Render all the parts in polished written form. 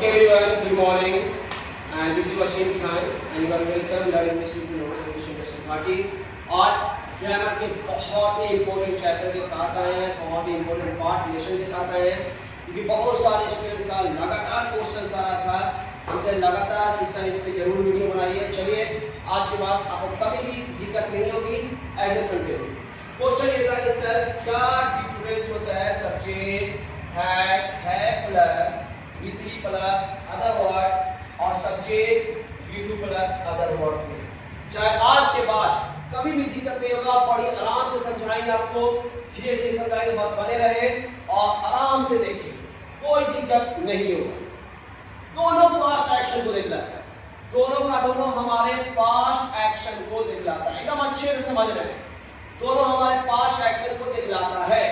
Okay everyone, good morning and this is Wasim Khan and you are welcome learning English with Innovation Lesson 30 और grammar के बहुत ही important chapter के साथ आए हैं, बहुत ही इंपॉर्टेंट पार्ट लेसन के साथ आए हैं क्योंकि बहुत सारे स्टूडेंट्स का लगातार क्वेश्चन आ रहा था हमसे लगातार कि सर इस पे जरूर वीडियो बनाइए। चलिए आज के बाद आपको कभी भी दिक्कत नहीं होगी, ऐसे सुनते हो। क्वेश्चन ये था कि सर क्या डिफरेंस होता है सब्जेक्ट है plus V3 plus other words और subject V2 plus other words में। चाहे आज के बाद कभी भी दिक्कत नहीं होगा, बड़ी आराम से समझाएंगे आपको, धीरे धीरे समझाएंगे, बस बने रहे और आराम से देखिए, कोई दिक्कत नहीं होगा। दोनों पास्ट एक्शन को दिखलाता है, दोनों का दोनों हमारे पास्ट एक्शन को दिखलाता है, एकदम अच्छे से समझ रहे हैं। दोनों हमारे पास्ट एक्शन को दिखलाता है।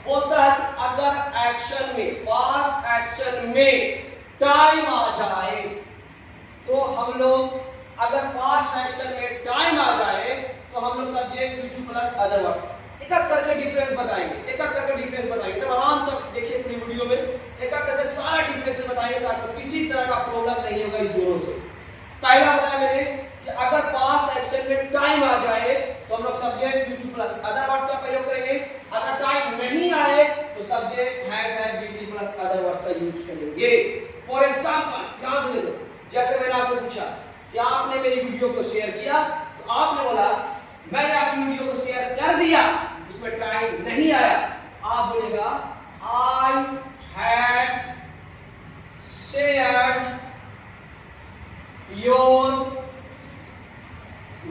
बोलता है कि अगर एक्शन में पास्ट एक्शन में टाइम आ जाए तो हम लोग, अगर पास्ट एक्शन में टाइम आ जाए तो हम लोग subject V2 plus other word एक एक करके डिफरेंस बताएंगे, एक एक करके डिफरेंस बताएंगे। तो आराम से देखिए पूरी वीडियो में एक एक करके सारा डिफरेंस बताएंगे ताकि किसी तरह का प्रॉब्लम नहीं होगा इस दोनों से। पहला बताया मैंने कि अगर पास्ट एक्शन में टाइम आ जाए तो हम लोग subject V2 plus other words का प्रयोग करेंगे। अगर टाइम नहीं आए तो सब्जेक्ट हैज है V3 प्लस अदर वर्ड्स का यूज करेंगे। फॉर एग्जांपल ध्यान से देखो, जैसे मैंने आपसे पूछा कि आपने मेरी वीडियो को शेयर किया तो आपने बोला मैंने आपकी वीडियो को शेयर कर दिया, इसमें टाइम नहीं आया, आप बोलेगा I had shared your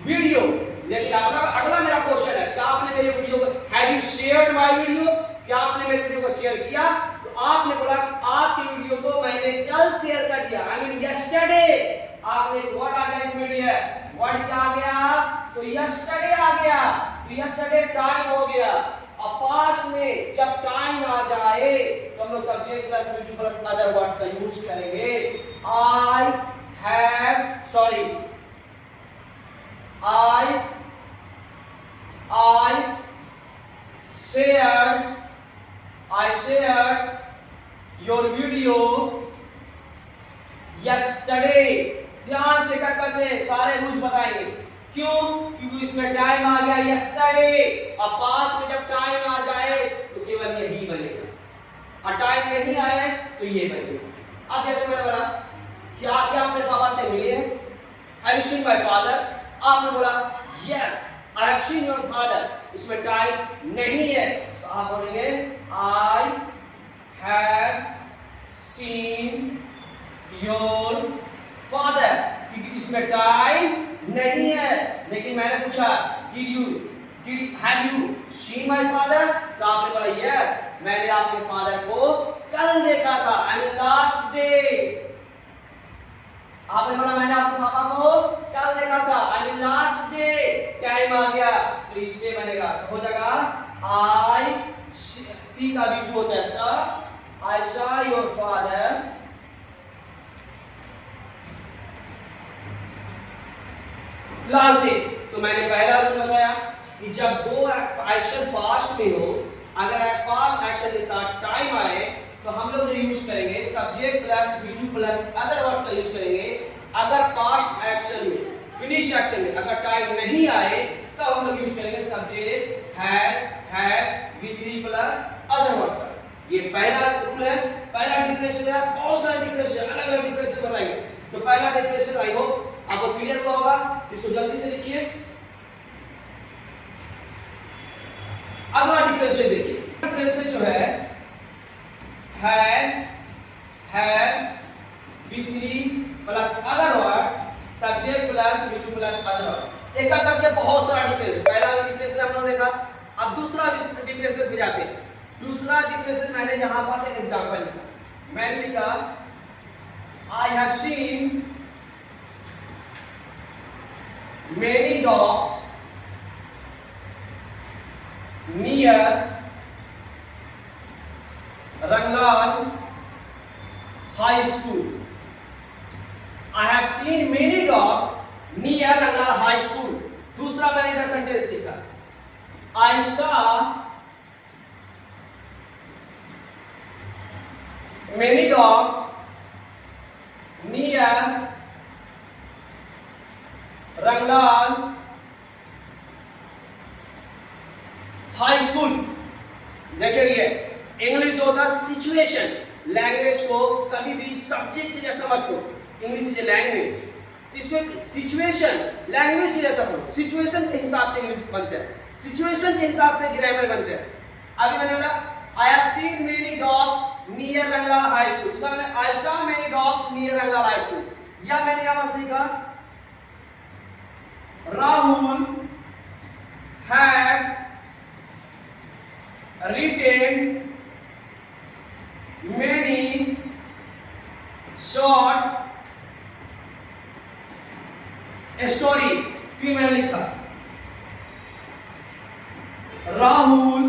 video. लेकिन अगला मेरा क्वेश्चन है, क्या आपने मेरी वीडियो को, have you shared my video, क्या आपने मेरी वीडियो को शेयर किया? तो आपने बोला कि आपकी वीडियो को मैंने कल शेयर कर दिया, आई मीन यस्टरडे। आपने व्हाट आ गया इसमें डियर, व्हाट क्या आ गया? तो यस्टरडे आ गया, तो यस्टरडे टाइम हो गया। अब पास्ट में जब टाइम आ जाए तो हम लोग subject plus V2 plus other words का यूज करेंगे। I have, sorry, I shared your video yesterday। ध्यान से करके सारे रूल्स बताएंगे। क्यों? क्योंकि इसमें टाइम आ गया yesterday। अब पास्ट में जब टाइम आ जाए तो केवल यही बनेगा, और टाइम नहीं आए तो ये बनेगा। अब जैसे मैंने बोला कि क्या अपने पापा से मिले हैं? Have you seen my father? आपने बोला yes, I have seen your father। इसमें टाइम नहीं है तो आप बोलेंगे I have seen your father, क्योंकि इसमें टाइम नहीं है। लेकिन मैंने पूछा have you seen my father? तो आपने बोला yes, मैंने आपके फादर को कल देखा था, I mean last day। आपने बोला मैंने आपके पापा को कल देखा था, I mean last day। Time आ गया तो इसमें बनेगा, तो हो जाएगा I see का भी जो होता है sir, I saw your father last day। तो मैंने पहला रूल बताया कि जब दो एक्शन पास्ट में हो, अगर पास्ट एक्शन के साथ टाइम आए तो हम लोग जो यूज करेंगे subject plus V2 plus other words का यूज करेंगे। अगर पास्ट एक्शन में, फिनिश एक्शन में अगर टाइम नहीं आए तो हम लोग यूज करेंगे subject has, have, V3 plus other words का। ये पहला रूल है, पहला डिफरेंस है। बहुत सारे डिफरेंस है, अलग अलग डिफरेंस बताएंगे। तो पहला डिफरेंस आई होप आपको क्लियर हुआ होगा, इसको जल्दी से लिखिए। अगला डिफरेंस देखिए, डिफरेंस जो है has, have, V3 plus other word, subject plus V2 plus other word. एक करके बहुत सारा डिफरेंस, पहला डिफरेंस हम लोगों ने देखा। अब दूसरा डिफरेंसेस में जाते हैं। दूसरा डिफरेंसेस मैंने यहां पास एक एग्जांपल लिखा, मैंने लिखा I have seen many dogs near Rangal High School। I have seen many dogs near Rangal High School। दूसरा मैंने इधर सेंटेंस लिखा I saw many dogs near Ranglal high school. देखिए इंग्लिश जो होता है सिचुएशन, लैंग्वेज को कभी भी सब्जेक्ट जैसा मत पढ़ो। इंग्लिश इज ए लैंग्वेज, इसको सिचुएशन लैंग्वेज के जैसा पढ़ो। सिचुएशन के हिसाब से इंग्लिश बनते हैं, सिचुएशन के हिसाब से ग्रामर बनते हैं। अभी मैंने बोला I have seen many dogs near Ranglal high school, तो मैंने I saw many dogs near Ranglal high school. या मैंने यहां पास लिखा Rahul had written many short story। फिर मैंने लिखा Rahul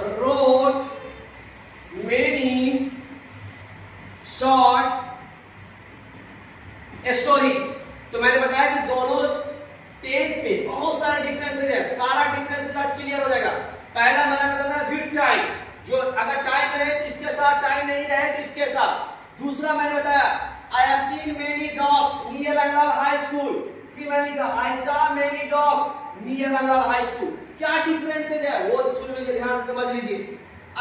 wrote many short story। तो मैंने बताया कि दोनों टेंस में बहुत सारे डिफरेंसेस है, सारा डिफरेंसेस आज क्लियर हो जाएगा। पहला मैंने बताया विद टाइम, जो अगर टाइम रहे तो इसके साथ, टाइम नहीं रहे तो इसके साथ। दूसरा मैंने बताया I have seen many dogs near Ranglal high school. फिर मैंने लिखा I saw many dogs near Ranglal high school. क्या डिफरेंसेस है वो स्कूल में ध्यान से समझ लीजिए।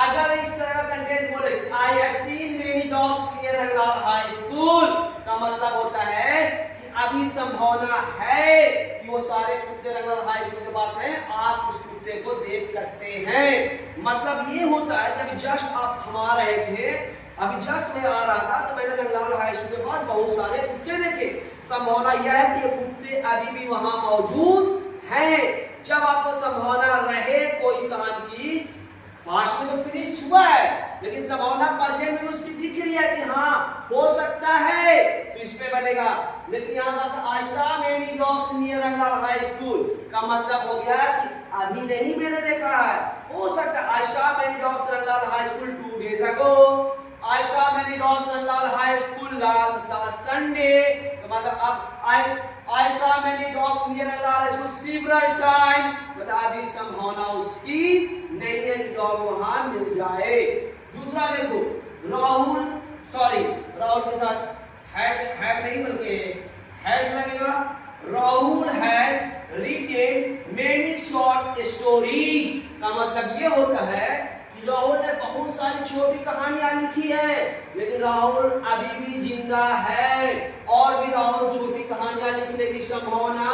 अगर इस तरह का सेंटेंस बोले I have seen many dogs near Ranglal high school का मतलब होता है कि अभी संभावना है कि वो सारे कुत्ते रंगलाल हाई स्कूल के पास हैं, आप उस कुत्ते को देख सकते हैं। मतलब ये होता है कि अभी जस्ट आप हम आ रहे थे, अभी जस्ट मैं आ रहा था तो मैंने रंगलाल हाई स्कूल के पास बहुत सारे कुत्ते देखे। संभावना यह है कि ये कुत्ते अभी भी वहां मौजूद हैं। जब आपको संभावना रहे कोई काम की, पास्ट में तो फिनिश हुआ है लेकिन संभावना प्रेजेंट में उसकी दिख रही है कि हाँ हो सकता है, तो इसमें बनेगा। लेकिन यहाँ पास I saw many dogs near Ranglal high school का मतलब हो गया कि अभी नहीं मैंने देखा है, हो सकता है। I saw many dogs Rangalal high school 2 days ago, I saw many dogs Rangalal high school last Sunday. तो मतलब अब I saw many dogs near Ranglal high school several times, मतलब अभी संभावना उसकी नहीं है कि डॉग वहां मिल जाए। दूसरा देखो राहुल के साथ हैव नहीं बल्कि हैज लगेगा। Rahul has retain many short story का मतलब ये होता है कि राहुल ने बहुत सारी छोटी कहानियां लिखी है, लेकिन राहुल अभी भी जिंदा है और भी राहुल छोटी कहानियां लिखने की संभावना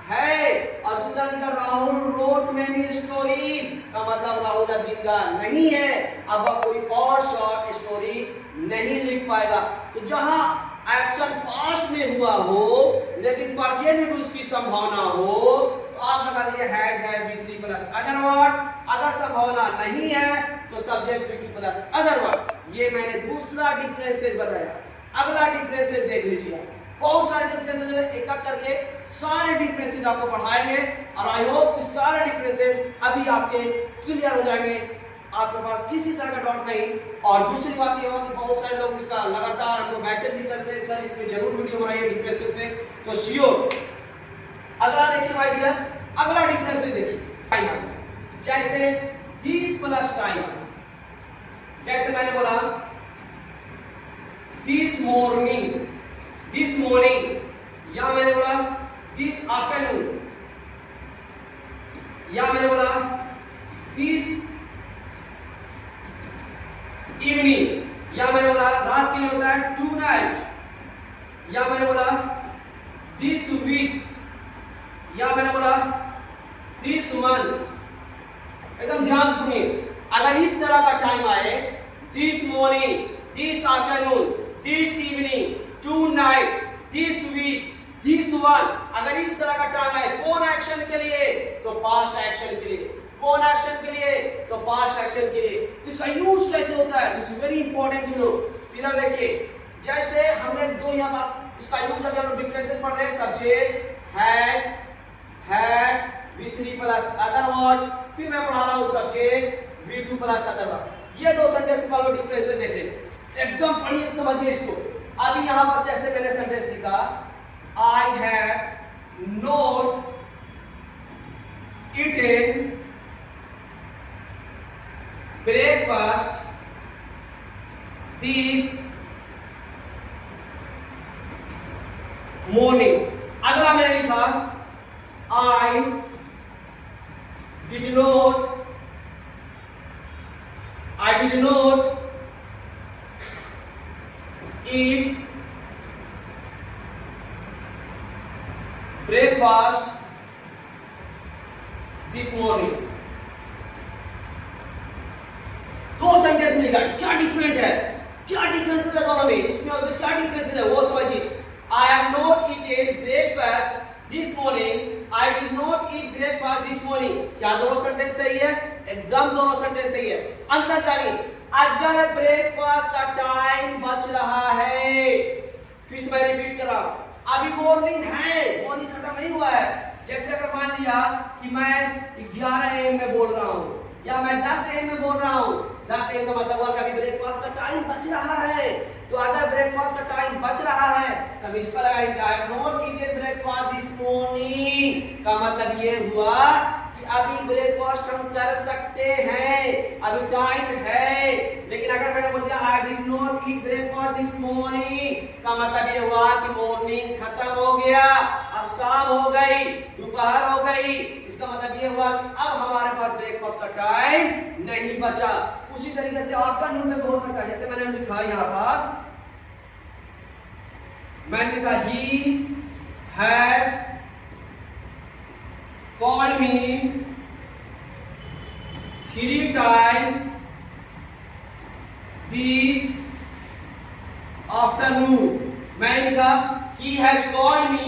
है। और दूसरा लिखा राहुल रोट मेनी स्टोरी का मतलब राहुल अब जिंदा नहीं है, अब कोई और शॉर्ट स्टोरी नहीं लिख पाएगा। तो जहां एक्शन पास्ट में हुआ हो लेकिन प्रेजेंट में भी उसकी संभावना हो, तो आप लगा दीजिए हैज है V3 प्लस अदर वर्ड। अगर संभावना नहीं है तो subject V2 plus other word. ये मैंने दूसरा डिफरेंसेस बताया। अगला डिफरेंसेस देख लीजिए, बहुत सारे डिफरेंसेस एक एक करके सारे डिफरेंसेस आपको पढ़ाएंगे और आई होप कि सारे डिफरेंसेस अभी आपके क्लियर हो जाएंगे, आपके पास किसी तरह का डाउट नहीं। और दूसरी बात ये होगा कि बहुत सारे लोग इसका लगातार हमको मैसेज भी करते हैं, सर इसमें जरूर वीडियो बनाइए डिफरेंसेस पे, तो श्योर। अगला देखिए माय डियर, अगला डिफरेंस देखिए टाइम आ जाए। जैसे दिस प्लस टाइम, जैसे मैंने बोला दिस मॉर्निंग या मैंने बोला दिस आफ्टरनून, या मैंने बोला दिस इवनिंग, या मैंने बोला रात के लिए होता है टू नाइट, या मैंने बोला दिस वीक, या मैंने बोला दिस मंथ। एकदम ध्यान सुनिए, अगर इस तरह का टाइम आए this morning, this afternoon, this evening, tonight, this week, this one, अगर इस तरह का टाइम आए कौन एक्शन के लिए, तो पास्ट एक्शन के लिए। कौन एक्शन के लिए, तो पास्ट एक्शन के लिए। तो इसका यूज कैसे होता है, this is very important to know. इधर देखिए, जैसे हमने दो यहाँ पास इसका यूज अभी हम लोग डिफरेंसेस पढ़ रहे हैं, subject has, had, V3 plus other words, फिर मैं पढ़ा रहा हूँ subject V2 plus other word. ये दो सेंटेंस का हम डिफरेंसेस देखें, एकदम पढ़िए समझिए इसको। अभी यहाँ पर जैसे मैंने सेंटेंस लिखा I have not eaten breakfast this morning. अगला मैंने लिखा I did not eat breakfast this morning. दो सेंटेंस में लिखा, क्या डिफरेंट है, क्या डिफरेंसेस है दोनों में, इसमें उसमें क्या डिफरेंसेस है वो समझिए। I have not eaten breakfast this morning. I did not eat breakfast this morning. क्या दोनों सेंटेंस सही है? एकदम दोनों सेंटेंस सही है। अंतर जानिए, अगर ब्रेकफास्ट का टाइम बच रहा है, फिर से मैं रिपीट कर रहा हूं, अभी मॉर्निंग है, मॉर्निंग खत्म नहीं हुआ है। जैसे अगर मान लिया कि मैं 11 AM में बोल रहा हूं या मैं 10 AM में बोल रहा हूं, 10 AM का मतलब हुआ कि अभी ब्रेकफास्ट का टाइम बच रहा है। तो अगर ब्रेकफास्ट का टाइम बच रहा है तब इस पर लगाएंगे I have not eaten breakfast this morning का मतलब ये हुआ कि अभी ब्रेकफास्ट हम कर सकते हैं, अभी टाइम है। लेकिन अगर मैंने बोल दिया I did not eat breakfast this morning का मतलब ये हुआ कि मॉर्निंग खत्म हो गया, अब शाम हो गई, दोपहर हो गई। इसका मतलब ये हुआ कि अब हमारे पास ब्रेकफास्ट का टाइम नहीं बचा। उसी तरीके से आफ्टरनून में हो सकता है, जैसे मैंने लिखा यहाँ पास, मैंने लिखा he has called me 3 times this afternoon। मैंने लिखा he has called me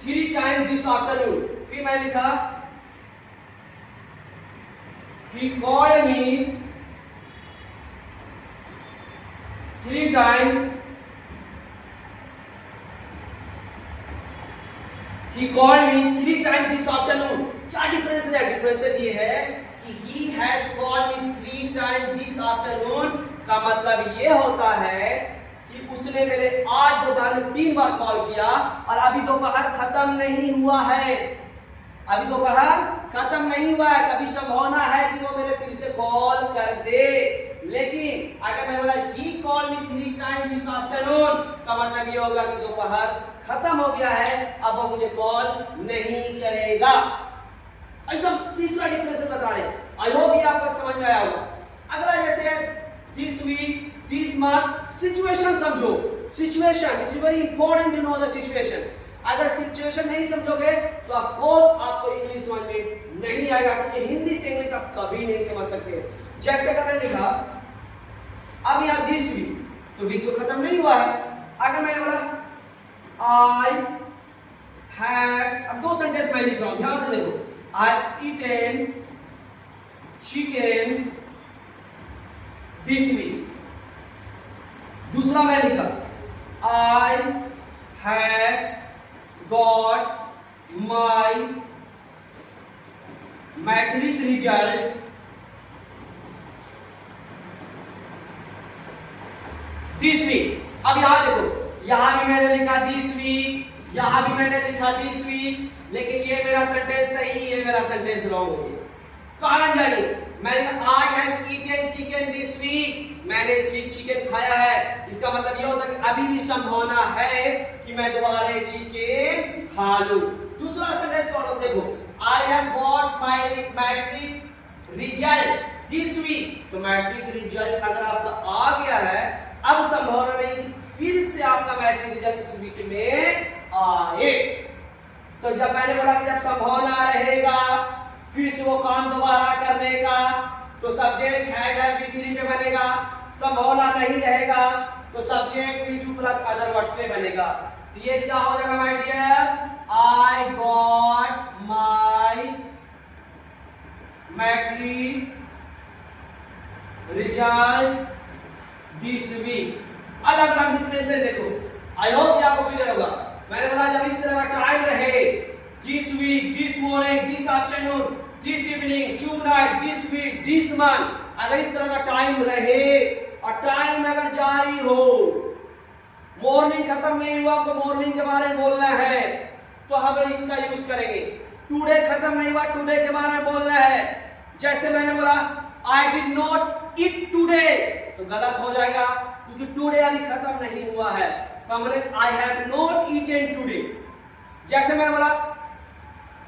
3 times this afternoon। फिर मैंने लिखा he called me 3 times He called me 3 times this afternoon। क्या डिफरेंस है? डिफरेंस ये है कि he has called me 3 times this afternoon का मतलब ये होता है कि उसने मेरे आज दोपहर में 3 बार कॉल किया और अभी दोपहर खत्म नहीं हुआ है, अभी दोपहर खत्म नहीं हुआ है, कभी संभावना है कि वो मेरे फिर से कॉल कर दे। लेकिन अगर मैं बोला he called me 3 times this afternoon का मतलब ये होगा कि दोपहर खत्म हो गया है, अब वो मुझे कॉल नहीं करेगा। एकदम तीसरा डिफरेंस बता रहे हैं। आई होप ये आपको समझ में आया होगा। अगला जैसे this week, this month, situation समझो। Situation is very important to know the situation. अगर सिचुएशन नहीं समझोगे तो ऑफ कोर्स आपको इंग्लिश समझ में नहीं आएगा, क्योंकि हिंदी से इंग्लिश आप कभी नहीं समझ सकते। जैसे अगर मैंने लिखा अब यहाँ दिस वीक, तो वीक तो खत्म नहीं हुआ है। अगर मैंने बोला I have, अब 2 सेंटेंस मैं लिख रहा हूं, ध्यान से देखो। I eaten chicken this week। दूसरा मैं लिखा I have got my matric result this week। अब यहां देखो, यहां भी मैंने लिखा दिस वीक, यहां भी मैंने लिखा दिस वीक, लेकिन ये मेरा सेंटेंस सही, ये मेरा सेंटेंस रॉन्ग हो गया। कारण जानिए, मैंने I have eaten chicken this week, मैंने इस वीक चिकन खाया है। इसका मतलब ये होता है कि अभी भी संभावना है कि मैं दोबारा चिकन खा लूं। दूसरा सेंटेंस पढ़ो, देखो I have got my matric result this week. तो मैट्रिक रिजल्ट अगर आपका आ गया है, अब संभावना नहीं कि फिर से आपका मैट्रिक रिजल्ट इस वीक में आए। तो जब मैंने बोला कि जब संभावना रहेगा फिर से वो काम दोबारा करने का, तो सब्जेक्ट हैज है V3 पे बनेगा। संभावना नहीं रहेगा तो subject V2 plus other words पे बनेगा। तो ये क्या हो जाएगा my dear, I got my matric result this week. अलग अलग डिफरेंसेस देखो। आई होप ये आपको क्लियर होगा। मैंने बोला जब इस तरह का टाइम रहे, this week, this morning, this afternoon, this evening, tonight, this week, this month, अगर इस तरह का टाइम रहे और टाइम अगर जारी हो, मॉर्निंग खत्म नहीं हुआ तो मॉर्निंग के बारे में बोलना है तो हम इसका यूज करेंगे। टुडे खत्म नहीं हुआ, टुडे के बारे में बोलना है। जैसे मैंने बोला I did not eat today, तो गलत हो जाएगा क्योंकि टुडे अभी खत्म नहीं हुआ है। तो हमने I have not eaten today, जैसे मैंने बोला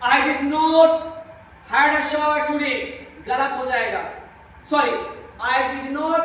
I did not had a shower today, गलत हो जाएगा। Sorry, I did not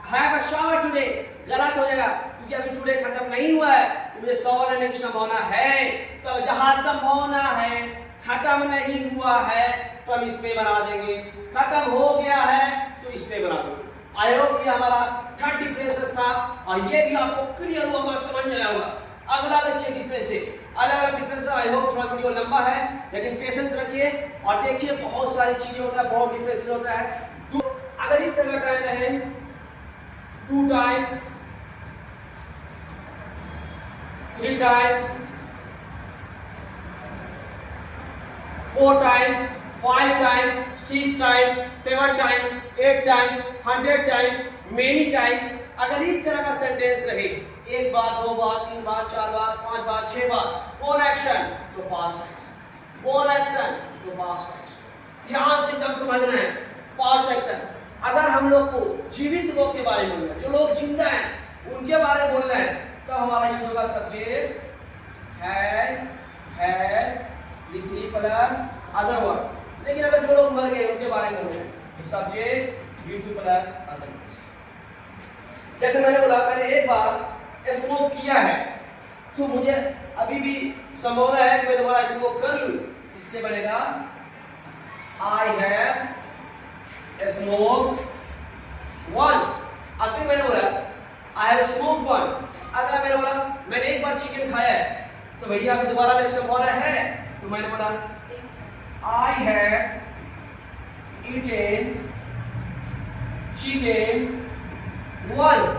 have a shower today, गलत हो जाएगा क्योंकि अभी टुडे खत्म नहीं हुआ है, तो मुझे शावर लेने की संभावना है। तो जहां संभावना है, खत्म नहीं हुआ है, तो हम इसमें बना देंगे। खत्म हो गया है तो इसमें बना देंगे। आई होप ये हमारा थर्ड डिफरेंसेस था और ये भी आपको क्लियर हुआ होगा, समझ में आया होगा। अगला देखिए डिफरेंस है, अलग अलग डिफरेंस। आई होप थोड़ा वीडियो लंबा है लेकिन पेशेंस रखिए और देखिए बहुत सारी चीजें होता है, बहुत डिफरेंस होता है। अगर इस तरह का टाइम रहे 2 times 3 times 4 times 5 times 6 times 7 times 8 times 100 times many times, अगर इस तरह का सेंटेंस रहे 1 बार 2 बार 3 बार 4 बार 5 बार 6 बार, कौन एक्शन तो पास्ट एक्शन, कौन एक्शन तो पास्ट एक्शन। ध्यान से एकदम समझना है, पास्ट एक्शन। अगर हम लोग को जीवित लोग के बारे में बोलना है, जो लोग जिंदा हैं उनके बारे में बोलना है, तो हमारा यूज होगा subject has, had, V3 plus other word. लेकिन अगर जो लोग मर गए उनके बारे में बोलना है तो subject V2 plus other word. जैसे मैंने बोला मैंने एक बार स्मोक किया है, तो मुझे अभी भी संभावना है कि मैं दोबारा स्मोक कर लूं, इसलिए बनेगा आई हैव स्मोक वंस। और फिर मैंने बोला आई हैव स्मोक वन। अगर मैंने बोला मैंने एक बार चिकन खाया है, तो भैया अभी दोबारा मेरे संभावना है, तो मैंने बोला I have eaten chicken once.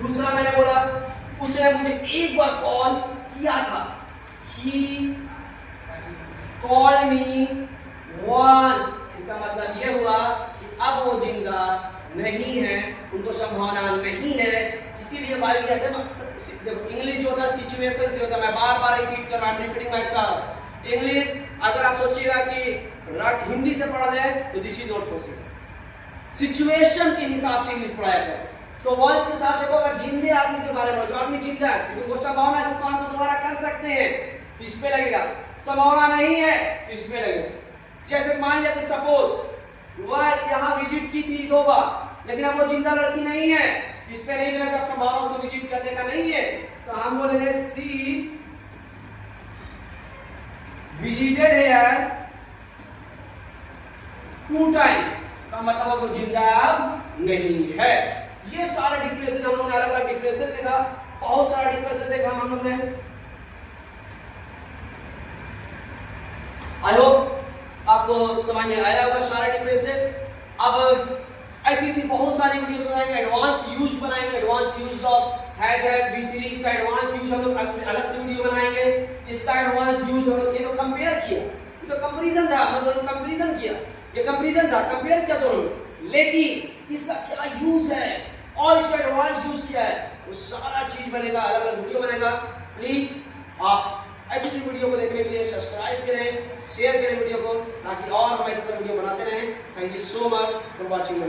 दूसरा मैंने बोला उसने मुझे एक बार कॉल किया था, ही कॉल्ड मी वंस। इसका मतलब ये हुआ कि अब वो जिंदा नहीं है, उनको संभावना नहीं है, इसीलिए भाई देखो इंग्लिश जो होता है सिचुएशन से होता है। मैं बार बार रिपीट कर रहा हूं, रिपीटिंग माय सेल्फ। इंग्लिश अगर आप सोचिएगा कि हिंदी से पढ़ रहे हैं तो this is not possible. Situation के हिसाब से इंग्लिश पढ़ाया जाए। तो वॉइस के साथ देखो, अगर जिंदे आदमी के बारे में, जो आदमी जिंदा है क्योंकि वो संभावना है काम को दोबारा कर सकते हैं, तो इस पे लगेगा। संभावना नहीं है तो इसमें लगेगा। जैसे मान लिया सपोज वह यहाँ विजिट की थी 2 बार, लेकिन अब वो जिंदा लड़की नहीं है, इस पे नहीं मिला, जब संभावना उसको विजिट करने का नहीं है, तो हम बोलेंगे सी विजिटेड हियर 2 टाइम्स, का मतलब वो जिंदा नहीं है। ये सारे डिफरेंसेस हम लोगों ने अलग अलग डिफरेंसेस देखा, बहुत सारे डिफरेंसेस देखा हम लोगों ने। आई होप आपको समझ में आया होगा सारे डिफरेंसेस। अब ऐसी बहुत सारी वीडियो बनाएंगे, एडवांस यूज बनाएंगे, advance use of has have V3, इसका एडवांस यूज हम लोग अलग से वीडियो बनाएंगे। इसका एडवांस यूज हम लोग, ये तो कंपेयर किया, ये तो कंपैरिजन था, हम दोनों कंपैरिजन किया, ये कंपैरिजन था, कंपेयर किया दोनों। लेकिन इसका क्या यूज है और इसका एडवांस यूज क्या है, वो सारा चीज बनेगा, अलग अलग वीडियो बनेगा। प्लीज आप ऐसी वीडियो को देखने के लिए सब्सक्राइब करें, शेयर करें वीडियो को, ताकि और हम ऐसे वीडियो बनाते रहें। Thank you so much for watching.